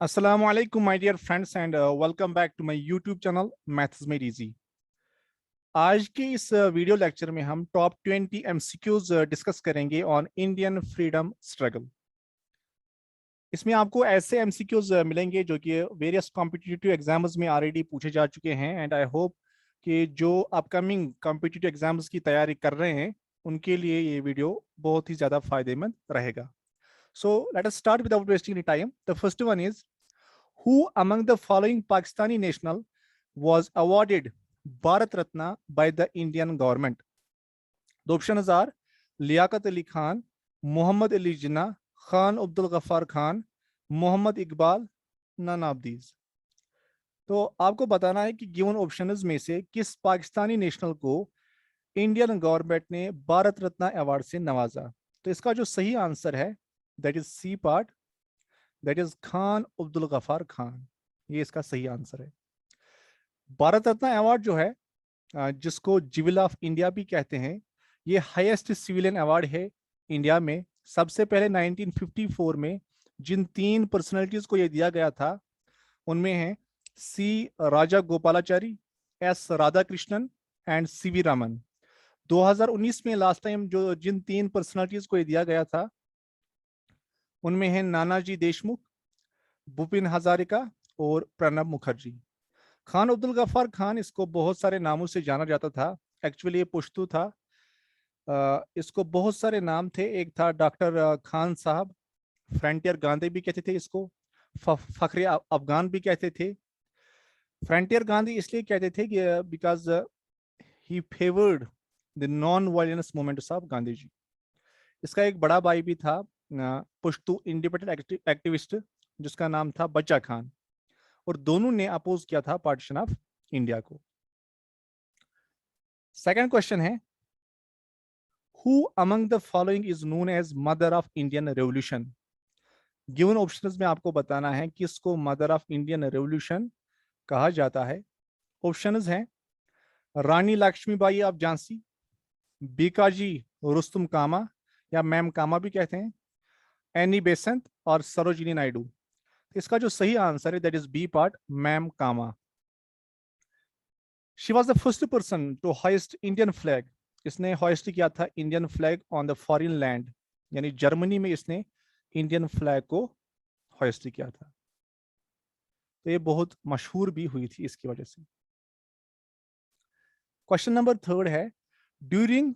Assalamu alaikum, my dear friends, and welcome back to my YouTube channel Maths Made Easy. आज के इस video lecture में हम top 20 MCQs discuss करेंगे on Indian freedom struggle. इसमें आपको ऐसे एमसीक्यूज मिलेंगे जो कि वेरियस कॉम्पिटिटिव एग्जाम्स में ऑलरेडी पूछे जा चुके हैं, एंड आई होप कि जो अपकमिंग कॉम्पिटिटिव एग्जाम्स की तैयारी कर रहे हैं उनके लिए ये वीडियो बहुत ही ज़्यादा फायदेमंद रहेगा। So let us start without wasting any time. The first one is Who among the following Pakistani national was awarded Bharat Ratna by the Indian government? The options are Liaquat Ali Khan, Muhammad Ali Jinnah, Khan Abdul Ghaffar Khan, Muhammad Iqbal, none of these. तो आपको बताना है कि given options में से किस Pakistani national को Indian government ने भारत रत्न अवार्ड से नवाजा। तो इसका जो सही आंसर है that is C part, that is Khan Abdul Gaffar Khan. ये इसका सही आंसर है। भारत रत्न अवार्ड जो है, जिसको ज्वेल ऑफ इंडिया भी कहते हैं, ये हाईएस्ट सिविलियन अवार्ड है इंडिया में। सबसे पहले 1954 में जिन 3 पर्सनैलिटीज को ये दिया गया था उनमें है C Rajagopalachari, S Radhakrishnan and C V Raman. 2019 में लास्ट टाइम जो जिन 3 पर्सनैलिटीज को ये दिया गया था उनमें है नानाजी देशमुख, भूपेन हजारिका और प्रणब मुखर्जी। खान अब्दुल गफ्फार खान, इसको बहुत सारे नामों से जाना जाता था। एक्चुअली ये पुश्तू था। इसको बहुत सारे नाम थे। एक था डॉक्टर खान साहब, फ्रंटियर गांधी भी कहते थे इसको, फखरे अफगान भी कहते थे। फ्रंटियर गांधी इसलिए कहते थे कि because he favoured the non violence movements of Gandhi ji. इसका एक बड़ा भाई भी था पुश्तू इंडिपेंडेंट एक्टिविस्ट, जिसका नाम था बच्चा खान, और दोनों ने अपोज किया था पार्टीशन ऑफ इंडिया को। सेकंड क्वेश्चन है who among the following is known as mother of Indian revolution. Given options में आपको बताना है किसको मदर ऑफ इंडियन रेवोल्यूशन कहा जाता है। ऑप्शंस हैं रानी लक्ष्मीबाई ऑफ झांसी, बीकाजी रुस्तुम कामा या मैम कामा भी कहते हैं, एनी बेसेंट और सरोजिनी नायडू। इसका जो सही आंसर है that is B part, ma'am Cama. She was the first person to hoist Indian flag. इसने होइस्ट किया था Indian flag on the foreign land, यानी जर्मनी में इसने इंडियन फ्लैग को होइस्ट किया था। तो ये बहुत मशहूर भी हुई थी इसकी वजह से। क्वेश्चन नंबर 3 है during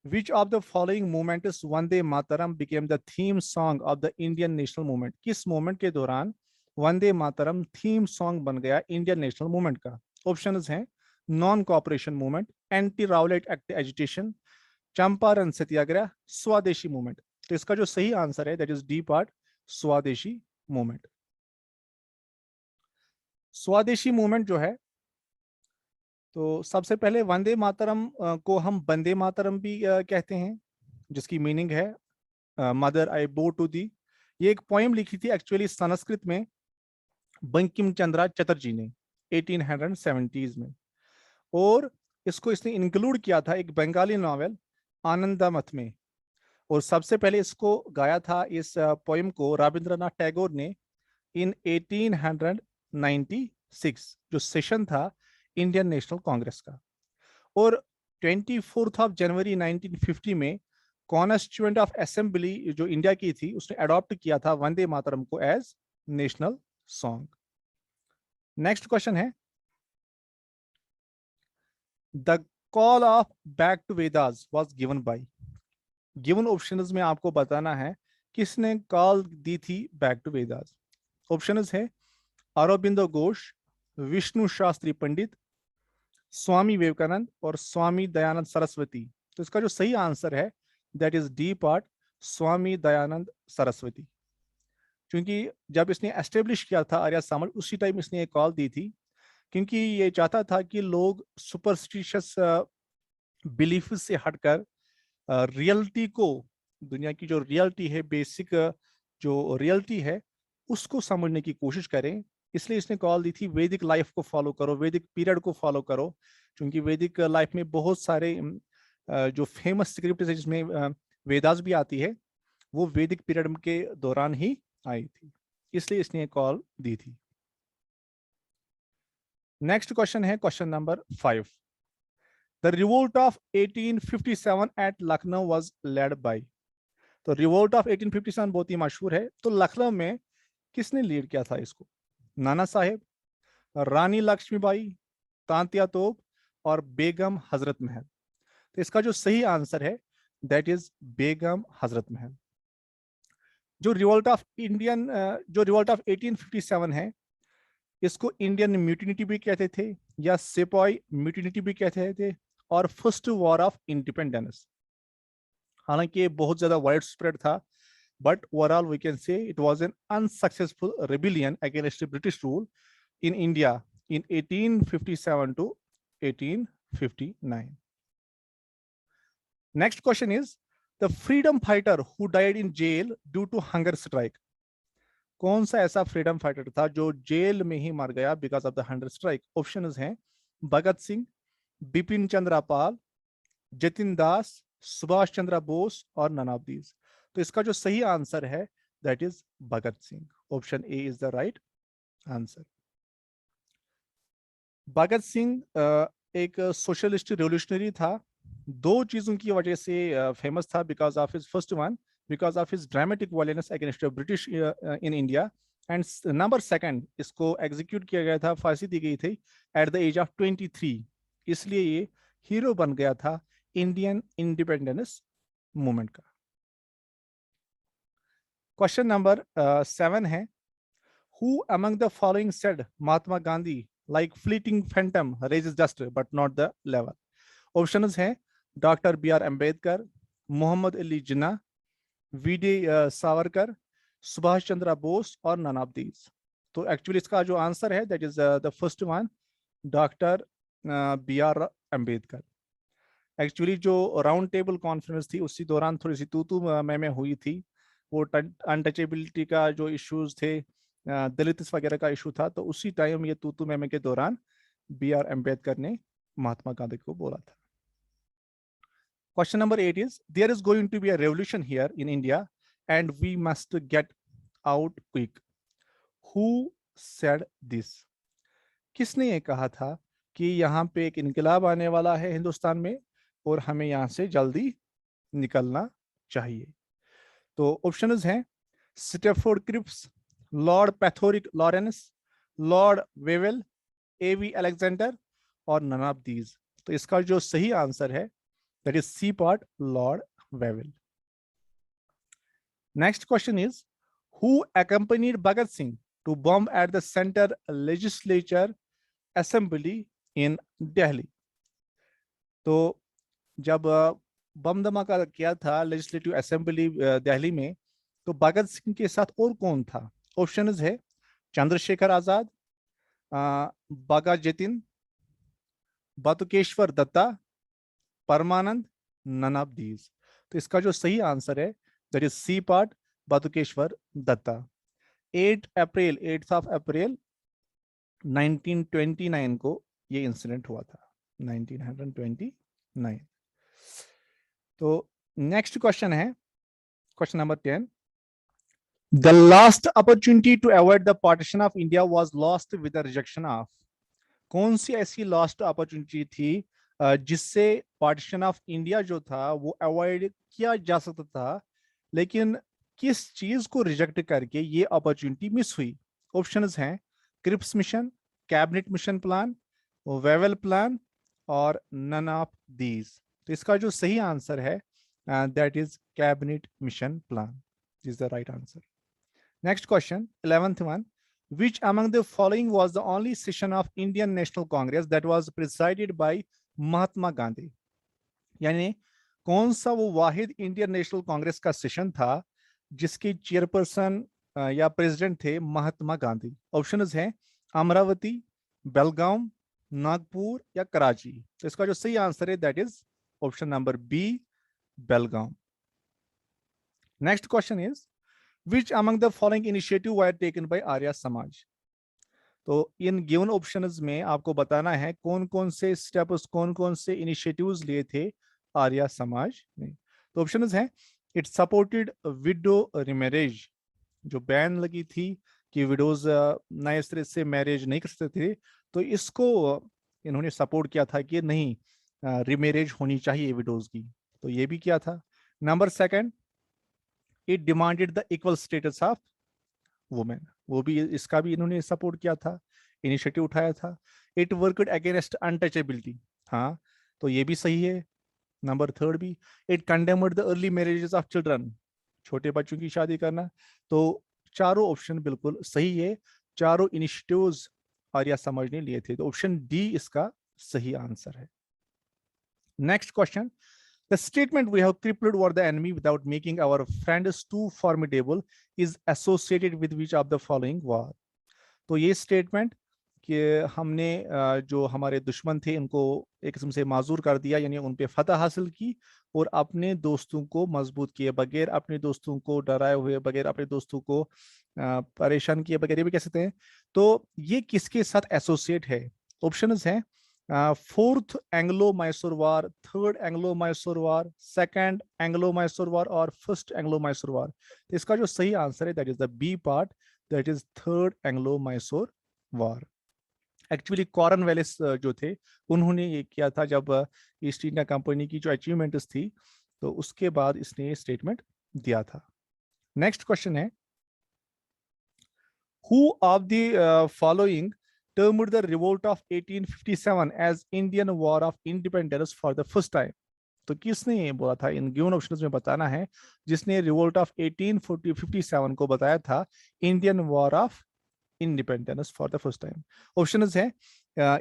Which of the following movements Vande Mataram became the theme song of the Indian national movement? किस मूवमेंट के दौरान वंदे मातरम थीम सॉन्ग बन गया इंडियन नेशनल मूवमेंट का? ऑप्शंस हैं non cooperation movement, anti Rowlatt act agitation, Champaran Satyagraha, Swadeshi movement. तो इसका जो सही आंसर है that is D part, Swadeshi movement. Swadeshi movement जो है, तो सबसे पहले वंदे मातरम को हम वंदे मातरम भी कहते हैं, जिसकी मीनिंग है मदर आई बो टू दी। ये एक पोएम लिखी थी एक्चुअली संस्कृत में बंकिम चंद्रा चटर्जी ने 1870s में, और इसको इसने इंक्लूड किया था एक बंगाली नॉवेल आनंदामथ में। और सबसे पहले इसको गाया था इस पोएम को रविंद्रनाथ टैगोर ने इन 1896, जो सेशन था इंडियन नेशनल कांग्रेस का। और 24 जनवरी 1950 में कॉन्स्टिट्यूएंट ऑफ असेंबली जो इंडिया की थी उसने अडॉप्ट किया था वंदे मातरम को as national song. Next question है the call of back to Vedas was given by. Given options में आपको बताना है किसने कॉल दी थी बैक टू वेदास। ऑप्शंस है अरबिंदो घोष, विष्णु शास्त्री पंडित, स्वामी विवेकानंद और स्वामी दयानंद सरस्वती। तो इसका जो सही आंसर है that is D part, Swami Dayanand Saraswati. क्योंकि जब इसने एस्टेब्लिश किया था आर्य समाज उसी टाइम इसने एक कॉल दी थी, क्योंकि ये चाहता था कि लोग सुपरस्टिशियस बिलीफ से हटकर रियलिटी को, दुनिया की जो रियलिटी है, बेसिक जो रियलिटी है, उसको समझने की कोशिश करें। इसलिए इसने कॉल दी थी वैदिक लाइफ को फॉलो करो, वैदिक पीरियड को फॉलो करो, क्योंकि वैदिक लाइफ में बहुत सारे जो फेमस स्क्रिप्ट है जिसमें वेदास भी आती है वो वैदिक पीरियड के दौरान ही आई थी। इसलिए इसने कॉल दी थी। नेक्स्ट क्वेश्चन है question number 5। The revolt of 1857 at Lucknow was led by. तो रिवोल्ट ऑफ 1857 बहुत ही मशहूर है, तो लखनऊ में किसने लीड किया था इसको? नाना साहेब, रानी लक्ष्मीबाई, तांतिया तोप और बेगम हजरत महल। तो इसका जो सही आंसर है दैट इज बेगम हजरत महल। जो रिवोल्ट ऑफ 1857 है, इसको इंडियन म्यूटिनिटी भी कहते थे या सिपाही म्यूटिनिटी भी कहते थे, और फर्स्ट वॉर ऑफ इंडिपेंडेंस। हालांकि ये बहुत ज्यादा वाइड स्प्रेड था, but overall we can say it was an unsuccessful rebellion against the British rule in India in 1857 to 1859. Next question is the freedom fighter who died in jail due to hunger strike. कौन सा ऐसा freedom fighter था जो jail में ही मर गया because of the hunger strike? Options हैं भगत सिंह, बिपिन चंद्र पाल, जतिन दास, सुभाष चंद्र बोस और नन ऑफ दीज। तो इसका जो सही आंसर है that is Bhagat Singh. Option A is the right answer. Bhagat Singh एक सोशलिस्ट रिवोल्यूशनरी था। दो चीजों की वजह से फेमस था, because of his first one, because of his dramatic violence against British in India, and number second, इसको एग्जीक्यूट किया गया था, फांसी दी गई थी एट द एज ऑफ 23, इसलिए ये हीरो बन गया था इंडियन इंडिपेंडेंस मूवमेंट का। क्वेश्चन नंबर 7 है who among the following said Mahatma Gandhi like fleeting phantom raises dust but not the level? ऑप्शंस हैं doctor B R Ambedkar, Mohammad Ali Jinnah, V D. Savarkar, Subhash Chandra Bose और नन ऑफ दीज। तो एक्चुअली इसका जो आंसर है that is the first one, doctor B R Ambedkar. Actually जो round table conference थी उसी दौरान थोड़ी सी तू मैं हुई थी। वो अनटचेबिलिटी का जो इश्यूज थे, दलित वगैरह का इशू था, तो उसी टाइम ये तू मैं के दौरान बी आर अम्बेडकर ने महात्मा गांधी को बोला था। Question number 8 is there is going to be a revolution here in India and we must get out quick. Who said this? किसने ये कहा था कि यहाँ पे एक इनकलाब आने वाला है हिंदुस्तान में और हमें यहाँ से जल्दी निकलना चाहिए? तो ऑप्शंस हैं Stafford Cripps, Lord Pethick Lawrence, Lord Wavell, A V Alexander और नन ऑफ दीज। तो इसका जो सही आंसर है that is C part, Lord Wavell. Next question is who accompanied Bhagat Singh to bomb at the centre legislature assembly in Delhi? तो जब बम धमाका किया था लेजिस्लेटिव असेंबली दिल्ली में, तो भगत सिंह के साथ और कौन था? ऑप्शंस है Chandrashekhar Azad, Bagha Jatin, Batukeshwar Dutta, Parmanand, none of these. तो इसका जो सही आंसर है that is C part, Batukeshwar Dutta. 8 April 1929 को ये इंसिडेंट हुआ था, 1929। तो नेक्स्ट क्वेश्चन है question number 10। The last opportunity to avoid the partition of India was lost with the rejection of। कौन सी ऐसी लास्ट अपॉर्चुनिटी थी जिससे पार्टीशन ऑफ इंडिया जो था वो अवॉइड किया जा सकता था, लेकिन किस चीज को रिजेक्ट करके ये अपॉर्चुनिटी मिस हुई? ऑप्शंस हैं Cripps mission, cabinet mission plan, Wavell plan और नन ऑफ दीज। तो इसका जो सही आंसर है that is cabinet mission plan is the right answer. Next question, 11th one. Which among the following was the only session of Indian National Congress that was presided by Mahatma Gandhi? यानी कौन सा वो वाहिद Indian National Congress का session था जिसके chairperson या president थे Mahatma Gandhi? Options हैं अमरावती, बेलगाम, नागपुर या कराची। तो इसका जो सही आंसर है that is option number B, Belgaum. Next question is Which among the following initiative were taken by Arya Samaj? तो इन गिवन ऑप्शंस में आपको बताना है कौन कौन से स्टेप्स, कौन कौन से इनिशिएटिव्स लिए थे आर्या समाज ने। तो ऑप्शंस हैं इट सपोर्टेड विडो रिमेरेज, जो बैन लगी थी कि विडोज नए सिरे से मैरिज नहीं कर सकते थे, तो इसको इन्होंने सपोर्ट किया था कि नहीं, रिमेरेज होनी चाहिए विडोज की, तो ये भी किया था। Number second, it demanded the equal status of women, वो भी, इसका भी इन्होंने सपोर्ट किया था, इनिशिएटिव उठाया था। इट वर्कड अगेंस्ट अनटचेबिलिटी, हाँ, तो ये भी सही है। नंबर थर्ड भी, it condemned the early marriages of children, छोटे बच्चों की शादी करना। तो चारों ऑप्शन बिल्कुल सही है, चारों इनिशिएटिव्स आर्या समाज ने लिए थे, तो ऑप्शन डी इसका सही आंसर है। Next question, the statement we have crippled over the enemy without making our friends too formidable is associated with which of the following war? तो ये स्टेटमेंट कि हमने जो हमारे दुश्मन थे उनको एक किस्म से माजूर कर दिया, यानी उन पे फतह हासिल की, और अपने दोस्तों को मजबूत किए बगैर, अपने दोस्तों को डराए हुए बगैर, अपने दोस्तों को परेशान किए बगैर, ये भी कह सकते हैं। तो ये किसके साथ एसोसिएट है? ऑप्शंस हैं, फोर्थ एंग्लो मैसूर वार, थर्ड एंग्लो मैसूर वार, सेकंड एंग्लो मैसूर वार और फर्स्ट एंग्लो मैसूर वार। तो इसका जो सही आंसर है that is the B part, that is third Anglo Mysore war. Actually Cornwallis जो थे उन्होंने ये किया था जब ईस्ट इंडिया कंपनी की जो अचीवमेंट्स थी, तो उसके बाद इसने ये स्टेटमेंट दिया था। नेक्स्ट क्वेश्चन है, who of the following termed the revolt of 1857 as Indian War of Independence for the first time? तो किसने ये बोला था? इन गिवन ऑप्शंस में बताना है जिसने रिवोल्ट ऑफ 1857 को बताया था Indian war of independence for the first time. Options है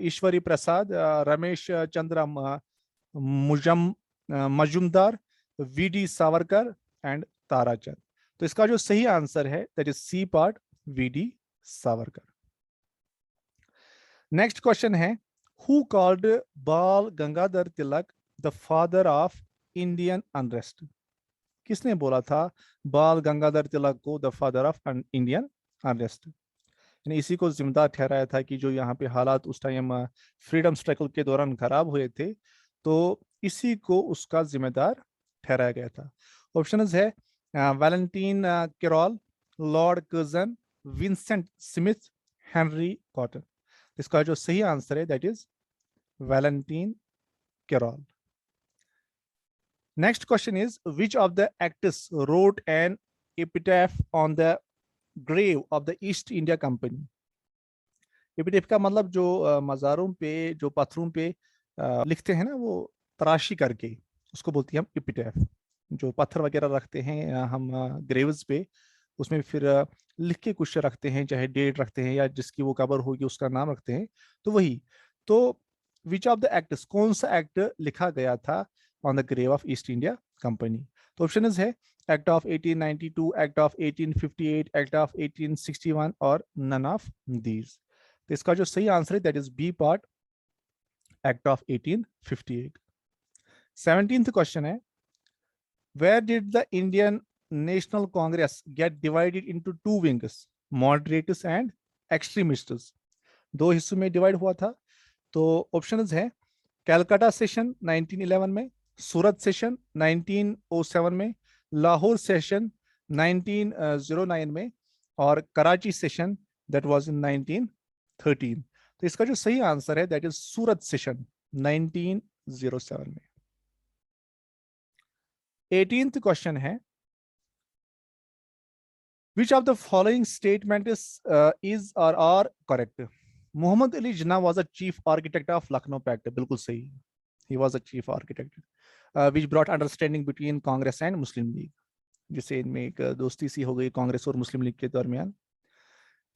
ईश्वरी प्रसाद, रमेश चंद्र मजुमदार, वी.डी. सावरकर एंड ताराचंद। तो इसका जो सही आंसर है that is C part, V D. Savarkar. Next question है, who called Bal Gangadhar Tilak the father of Indian unrest? किसने बोला था बाल गंगाधर तिलक को the father of Indian unrest? यानी इसी को जिम्मेदार ठहराया था कि जो यहाँ पे हालात उस टाइम फ्रीडम स्ट्रगल के दौरान खराब हुए थे, तो इसी को उसका जिम्मेदार ठहराया गया था। ऑप्शंस है Valentine Carol, Lord Curzon, Vincent Smith, Henry Cotton. इसका जो सही आंसर है that is Valentine Carol. Next question is, which of the actors wrote an epitaph on the grave of the East India Company? Epitaph का मतलब जो मज़ारों पे, जो पत्थरों पे लिखते हैं ना, वो तराशी करके, उसको बोलते हैं हम एपिटैफ। जो पत्थर वगैरह रखते हैं हम ग्रेव्स पे, उसमें फिर लिख के कुछ रखते हैं, चाहे डेट रखते हैं या जिसकी वो कबर होगी उसका नाम रखते हैं, तो वही। तो विच ऑफ द एक्टर्स, कौन सा एक्ट लिखा गया था on the grave of East India company? तो ऑप्शन है act of 1892, act of 1858, act of 1861 और नन ऑफ दीज। तो इसका जो सही आंसर है that is B part, act of 1858। 17th question है, where did the Indian National Congress get divided into two wings, moderates and extremists? दो हिस्सों में डिवाइड हुआ था। तो ऑप्शंस है कैलकाटा सेशन 1911 में, सूरत सेशन 1907 में, लाहौर सेशन 1909 में और Karachi session that was in 1913। तो इसका जो सही आंसर है दैट इज सूरत सेशन 1907 में। 18th क्वेश्चन है, which of the following statement is or are correct? Muhammad Ali Jinnah was a chief architect of Lucknow Pact. बिल्कुल सही, he was a chief architect, which brought understanding between Congress and Muslim League, जिससे इनमें एक दोस्ती सी हो गई कांग्रेस और मुस्लिम league के दरमियान।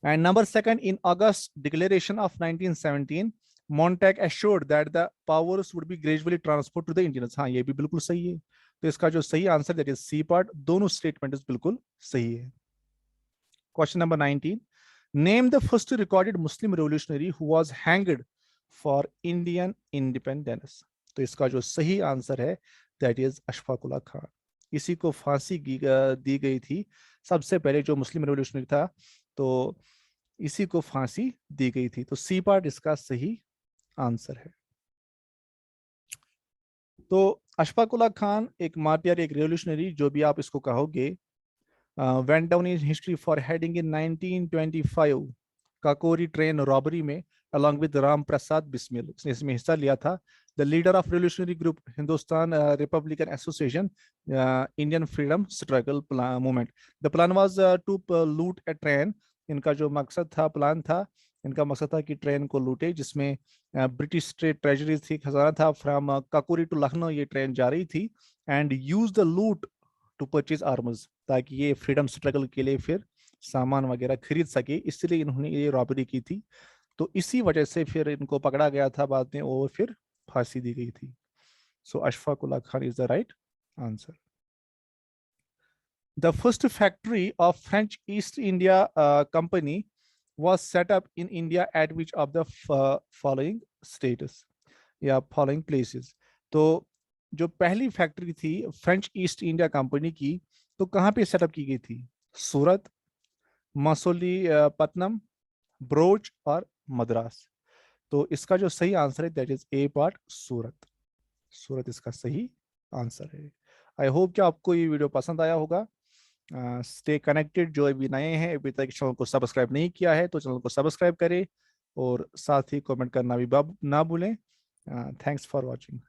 And number second, in August Declaration of 1917, Montague assured that the powers would be gradually transferred to the Indians. हाँ, ये भी बिल्कुल सही है। तो इसका जो सही answer that is C part, दोनों स्टेटमेंट बिल्कुल सही है। Question number 19, name the first recorded Muslim revolutionary who was hanged for Indian independence. तो इसका जो सही आंसर है दैट इज अशफाक उल्लाह खान। इसी को फांसी दी गई थी, सबसे पहले जो मुस्लिम रेवोल्यूशनरी था, तो इसी को फांसी दी गई थी। तो सी पार्ट इसका सही आंसर है। तो अशफाक उल्लाह खान एक मार प्यार, एक रेवोल्यूशनरी जो भी आप इसको कहोगे, went down in history for heading in 1925 Kakori train robbery में along with राम प्रसाद बिस्मिल, इसने इसमें हिस्सा लिया था. The leader of revolutionary group Hindustan Republican Association, Indian Freedom Struggle movement. The plan was to loot a train. इनका जो मकसद था, प्लान था, इनका मकसद था कि ट्रेन को लूटे, जिसमें ब्रिटिश स्टेट ट्रेजरी थी, खजाना था. फ्रॉम काकोरी टू लखनऊ ये ट्रेन जा रही थी. And use the loot to purchase armours, ताकि ये फ्रीडम स्ट्रगल के लिए फिर सामान वगैरह खरीद सके, इसलिए इन्होंने ये रॉबरी की थी. तो इसी वजह से फिर इनको पकड़ा गया था बाद में और फिर फांसी दी गई थी. So Ashfaq Ullah Khan is the right answer. The first factory of French East India Company was set up in India at which of the following states या following places. तो जो पहली फैक्ट्री थी फ्रेंच ईस्ट इंडिया कंपनी की, तो कहाँ पे setup की गई थी? सूरत, मसूलीपट्टनम, ब्रोच और मद्रास. तो इसका जो सही आंसर है दैट इज ए पार्ट, सूरत. सूरत इसका सही आंसर है. आई होप कि आपको ये वीडियो पसंद आया होगा. Stay connected. जो अभी नए हैं, अभी तक चैनल को सब्सक्राइब नहीं किया है तो चैनल को सब्सक्राइब करें और साथ ही कमेंट करना भी ना भूलें. Thanks for watching.